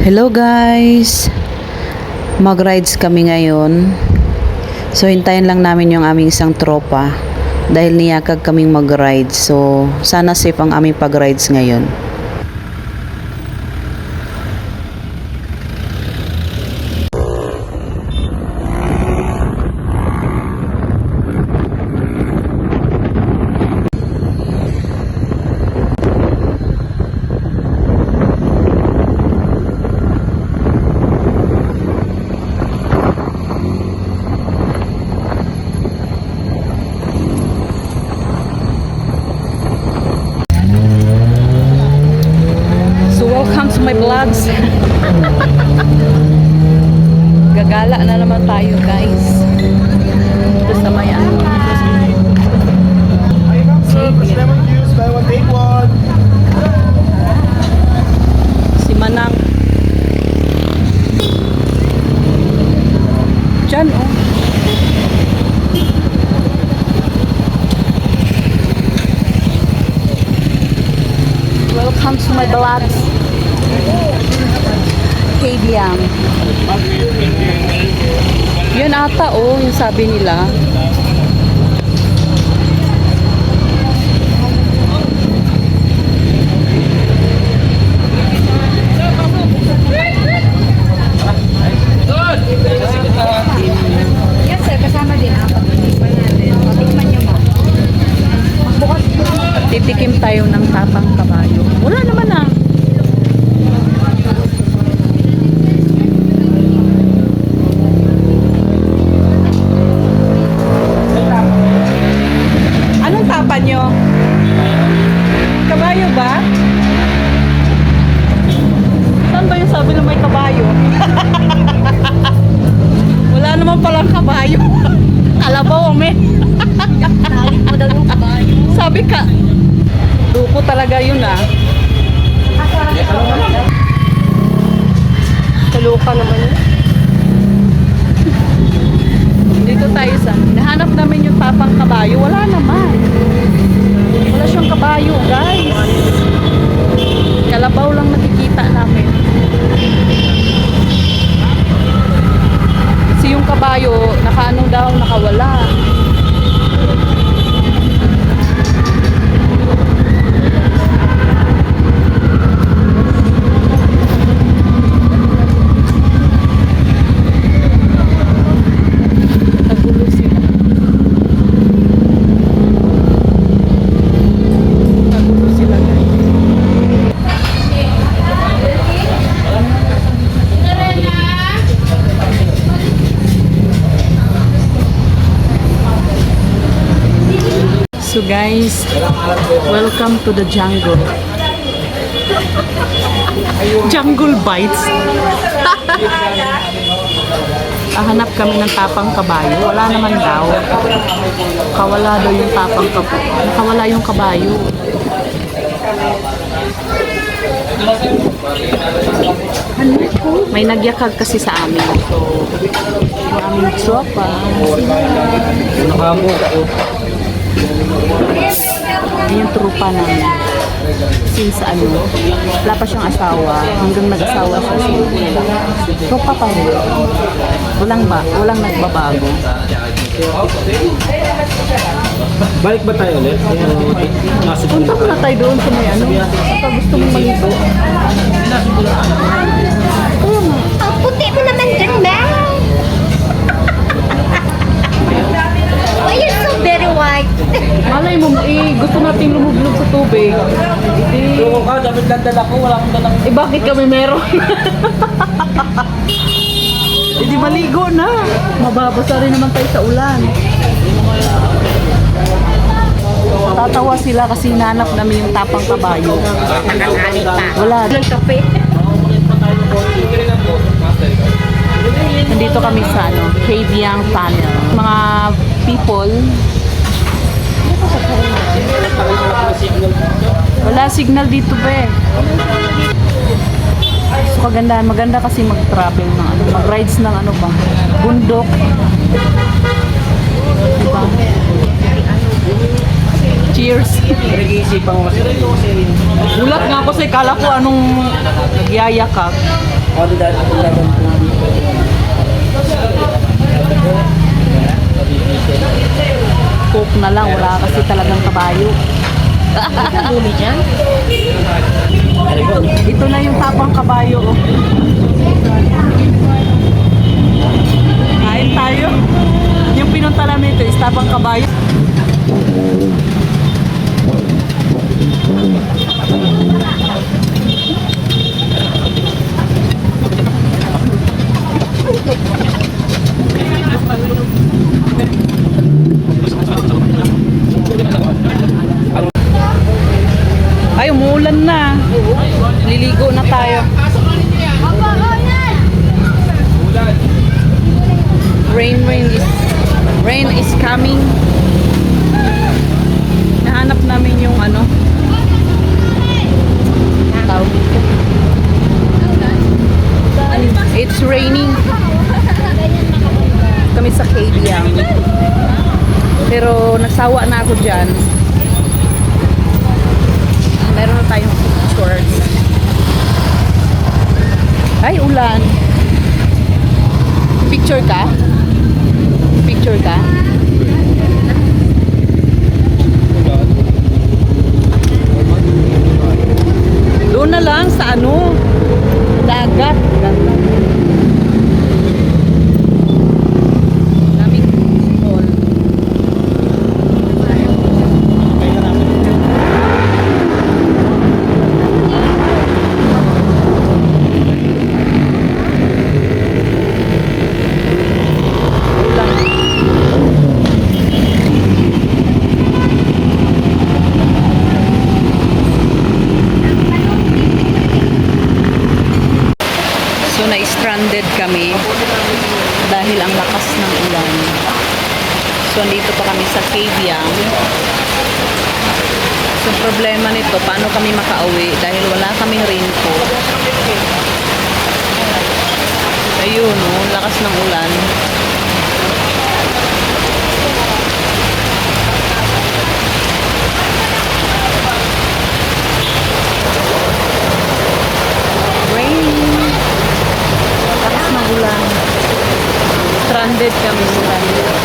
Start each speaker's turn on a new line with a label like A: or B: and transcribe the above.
A: Hello guys! Mag-rides kami ngayon. So hintayin lang namin yung aming isang tropa dahil niyakag kaming mag-rides. So sana safe ang aming pag-rides ngayon. Welcome to my vlogs. Gagala na naman tayo guys. Ito sa may ano. Si Manang. Diyan oh. Welcome to my vlogs. Kadiam. Yun ata oh, yung sabi nila.
B: Yes sir, kasama din ang pag-ipan natin. Patikman nyo mo. Magbukas po.
A: Titikim tayo ng tapang kabayo. Wala naman ah. Anong tapa nyo? Kabayo ba? Saan ba yung sabi na may kabayo? Wala naman palang kabayo. Kalabaw, me.
B: Nalit mo daw yung kabayo.
A: Sabi ka. Duko talaga yun ah.
B: Kaluka naman yun.
A: Dito tayo sa nahanap namin yung tapang kabayo. Wala naman. Wala siyang kabayo guys. Kalabaw lang nakikita namin. Kasi yung kabayo nakaano daw, nakawala. Nagulo sila. Nagulo sila guys. So guys, welcome to the jungle. Jungle bites. Hanap kami ng tapang kabayo. Wala naman daw. Kawala daw yung tapang kabayo. Nakawala yung kabayo. May nagyakag kasi sa amin. So, yung aming tropa. Yan yung trupa namin. Since ano, wala pa siyang asawa. Hanggang nag-asawa siya. Tropa pa rin. Walang nagbabago.
C: Balik ba tayo ulit?
A: Punta ko na tayo doon sa may ano. Baka gusto mong maligo.
B: Ang puti mo naman dyan, ba? Why you're so very white?
A: Malay mo, gusto natin lumublog sa tubig.
C: Tulong ka, dapat landala ko, wala akong dalang.
A: Bakit kami meron? Hindi maligo na. Mababasa rin naman tayo sa ulan. Tatawa sila kasi hinanap namin yung tapang kabayo. Wala.
B: Ng kape.
A: Nandito kami sa ano, Kadiam Tunnel. Mga people. Wala signal dito ba eh. So kaganda, maganda kasi mag-travel ng ano, mag-rides ng ano ba, bundok. Diba? Cheers.
C: Nag-iisipan ko kasi.
A: Gulat nga ako sa kala ko anong nagyayakap.
C: Ako dahil ako naman
A: Coke na lang, wala kasi talagang kabayo.
B: Dumi dyan?
A: Ito na yung tapang kabayo. Oh. Kain tayo. Yung pinunta namin ito is tapang kabayo. Ay, umuulan na. Liligo na tayo. Rain is coming. Nahanap namin yung ano. Tawag dito. It's raining. Kami sa Kabyang. Pero nagsawa na ako dyan. Meron na tayong shorts. Ay, ulan. Picture ka? Picture ka? Doon na lang sa ano? Dagat. Ganda. Daming mall. So na-stranded kami dahil ang lakas ng ulan. So andito pa kami sa Kabyang. So problema nito, paano kami makauwi dahil wala kaming raincoat. Ayun, oh, lakas ng ulan. Lakas ng ulan. Stranded kami sa ulan.